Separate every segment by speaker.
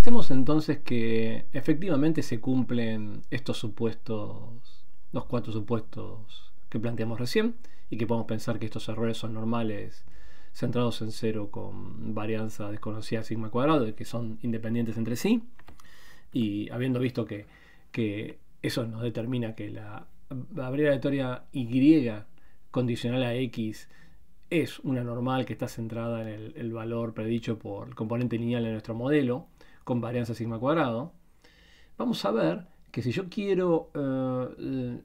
Speaker 1: Pensemos entonces que efectivamente se cumplen estos supuestos, los cuatro supuestos que planteamos recién, y que podemos pensar que estos errores son normales centrados en cero con varianza desconocida sigma cuadrado y que son independientes entre sí, y habiendo visto que eso nos determina que la variable aleatoria y condicional a x es una normal que está centrada en el valor predicho por el componente lineal de nuestro modelo con varianza sigma cuadrado, vamos a ver que si yo quiero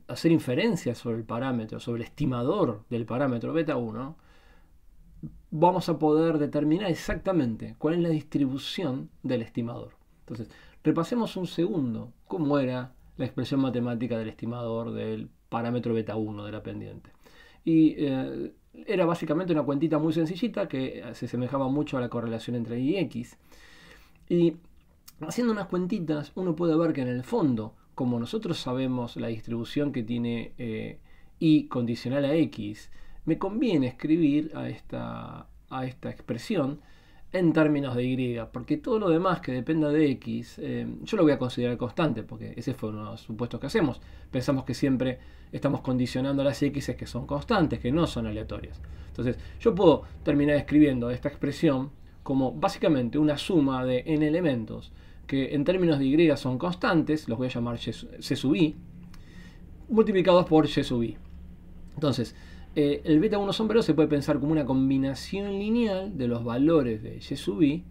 Speaker 1: hacer inferencias sobre el parámetro, sobre el estimador del parámetro beta 1, vamos a poder determinar exactamente cuál es la distribución del estimador. Entonces, repasemos un segundo cómo era la expresión matemática del estimador del parámetro beta 1 de la pendiente. Y era básicamente una cuentita muy sencillita que se semejaba mucho a la correlación entre y x. Y haciendo unas cuentitas, uno puede ver que en el fondo, como nosotros sabemos la distribución que tiene y condicional a x, me conviene escribir a esta expresión en términos de y, porque todo lo demás que dependa de x, yo lo voy a considerar constante, porque ese fue uno de los supuestos que hacemos. Pensamos que siempre estamos condicionando las x que son constantes, que no son aleatorias. Entonces, yo puedo terminar escribiendo esta expresión como básicamente una suma de n elementos que en términos de y son constantes, los voy a llamar c sub i, multiplicados por y sub i. Entonces, el beta 1 sombrero se puede pensar como una combinación lineal de los valores de y sub i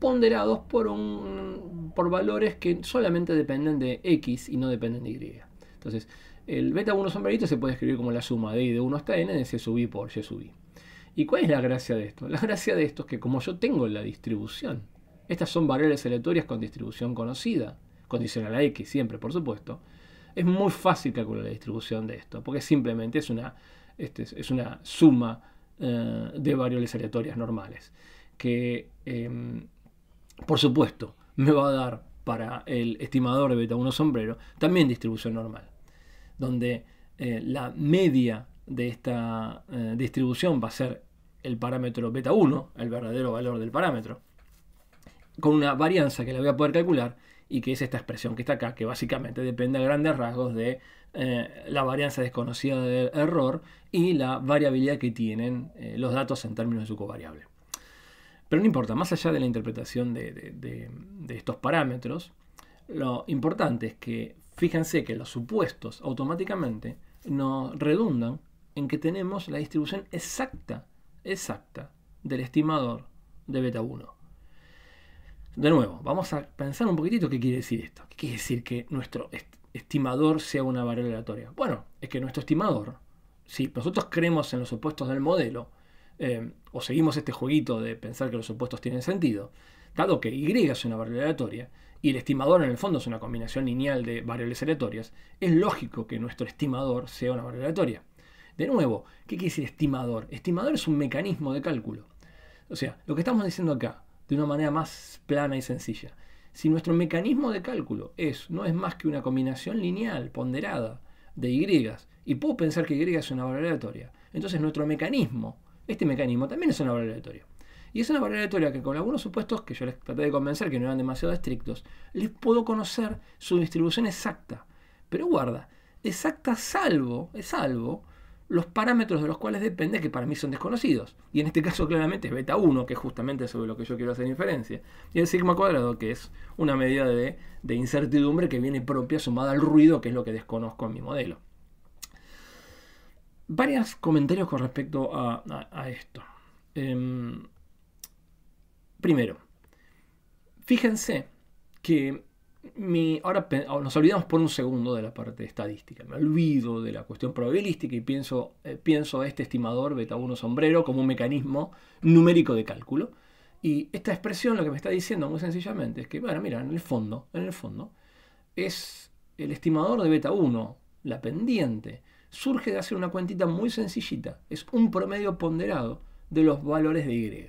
Speaker 1: ponderados por valores que solamente dependen de x y no dependen de y. Entonces, el beta 1 sombrerito se puede escribir como la suma de i de 1 hasta n de c sub i por y sub i. ¿Y cuál es la gracia de esto? La gracia de esto es que como yo tengo la distribución, estas son variables aleatorias con distribución conocida, condicional a x siempre, por supuesto, es muy fácil calcular la distribución de esto, porque simplemente es una suma de variables aleatorias normales, que por supuesto me va a dar para el estimador de beta 1 sombrero también distribución normal, donde la media de esta distribución va a ser el parámetro beta 1, el verdadero valor del parámetro, con una varianza que la voy a poder calcular y que es esta expresión que está acá, que básicamente depende a grandes rasgos de la varianza desconocida del error y la variabilidad que tienen los datos en términos de su covariable. Pero no importa, más allá de la interpretación de estos parámetros, lo importante es que fíjense que los supuestos automáticamente nos redundan en que tenemos la distribución exacta del estimador de beta 1. De nuevo, vamos a pensar un poquitito qué quiere decir esto. ¿Qué quiere decir que nuestro estimador sea una variable aleatoria? Bueno, es que nuestro estimador, si nosotros creemos en los supuestos del modelo, o seguimos este jueguito de pensar que los supuestos tienen sentido, dado que y es una variable aleatoria, y el estimador en el fondo es una combinación lineal de variables aleatorias, es lógico que nuestro estimador sea una variable aleatoria. De nuevo, ¿qué quiere decir estimador? Estimador es un mecanismo de cálculo. O sea, lo que estamos diciendo acá, de una manera más plana y sencilla, si nuestro mecanismo de cálculo no es más que una combinación lineal ponderada de y puedo pensar que y es una variable aleatoria, entonces nuestro mecanismo, este mecanismo también es una variable aleatoria. Y es una variable aleatoria que con algunos supuestos que yo les traté de convencer que no eran demasiado estrictos, les puedo conocer su distribución exacta. Pero guarda, exacta salvo los parámetros de los cuales depende, que para mí son desconocidos. Y en este caso claramente es beta 1, que es justamente sobre lo que yo quiero hacer inferencia. Y el sigma cuadrado, que es una medida de incertidumbre que viene propia sumada al ruido, que es lo que desconozco en mi modelo. Varios comentarios con respecto a esto. Primero, fíjense que ahora nos olvidamos por un segundo de la parte estadística. Me olvido de la cuestión probabilística y pienso a este estimador beta 1 sombrero como un mecanismo numérico de cálculo. Y esta expresión lo que me está diciendo muy sencillamente es que, bueno, mira, en el fondo, es el estimador de beta 1, la pendiente, surge de hacer una cuentita muy sencillita. Es un promedio ponderado de los valores de y,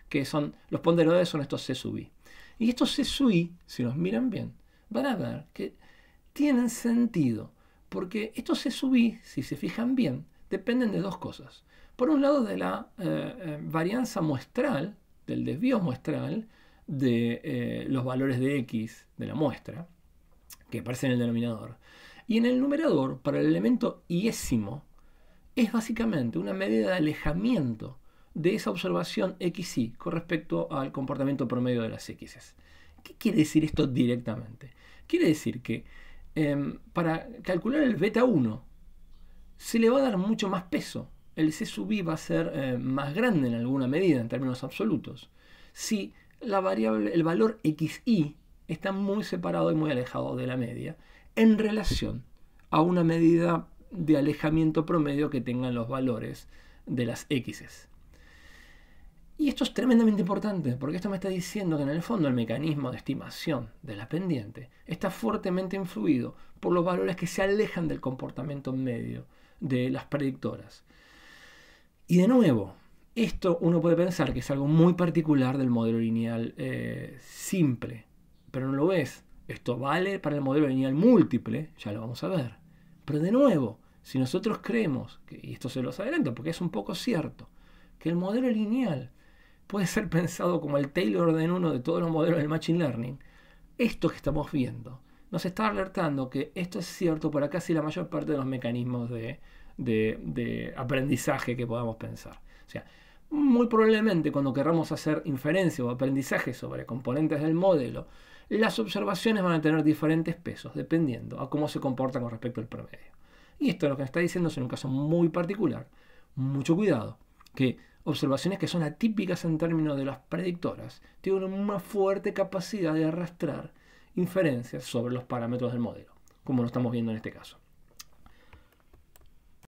Speaker 1: que son, los ponderadores son estos c sub i. Y estos c sub i, si los miran bien, van a ver que tienen sentido, porque estos c sub i, si se fijan bien, dependen de dos cosas. Por un lado, de la varianza muestral, del desvío muestral de los valores de X de la muestra, que aparece en el denominador. Y en el numerador, para el elemento iésimo, es básicamente una medida de alejamiento de esa observación XY con respecto al comportamiento promedio de las X. ¿Qué quiere decir esto directamente? Quiere decir que para calcular el beta 1 se le va a dar mucho más peso. El C sub i va a ser más grande en alguna medida en términos absolutos si la variable, el valor XY está muy separado y muy alejado de la media en relación a una medida de alejamiento promedio que tengan los valores de las X. Y esto es tremendamente importante, porque esto me está diciendo que en el fondo el mecanismo de estimación de la pendiente está fuertemente influido por los valores que se alejan del comportamiento medio de las predictoras. Y de nuevo, esto uno puede pensar que es algo muy particular del modelo lineal simple, pero no lo es. Esto vale para el modelo lineal múltiple, ya lo vamos a ver. Pero de nuevo, si nosotros creemos, y esto se los adelanto porque es un poco cierto, que el modelo lineal puede ser pensado como el Taylor de uno de todos los modelos del Machine Learning, esto que estamos viendo nos está alertando que esto es cierto para casi la mayor parte de los mecanismos de aprendizaje que podamos pensar. O sea, muy probablemente cuando queramos hacer inferencia o aprendizaje sobre componentes del modelo, las observaciones van a tener diferentes pesos dependiendo a cómo se comporta con respecto al promedio. Y esto lo que está diciendo es en un caso muy particular, mucho cuidado, que observaciones que son atípicas en términos de las predictoras tienen una fuerte capacidad de arrastrar inferencias sobre los parámetros del modelo, como lo estamos viendo en este caso.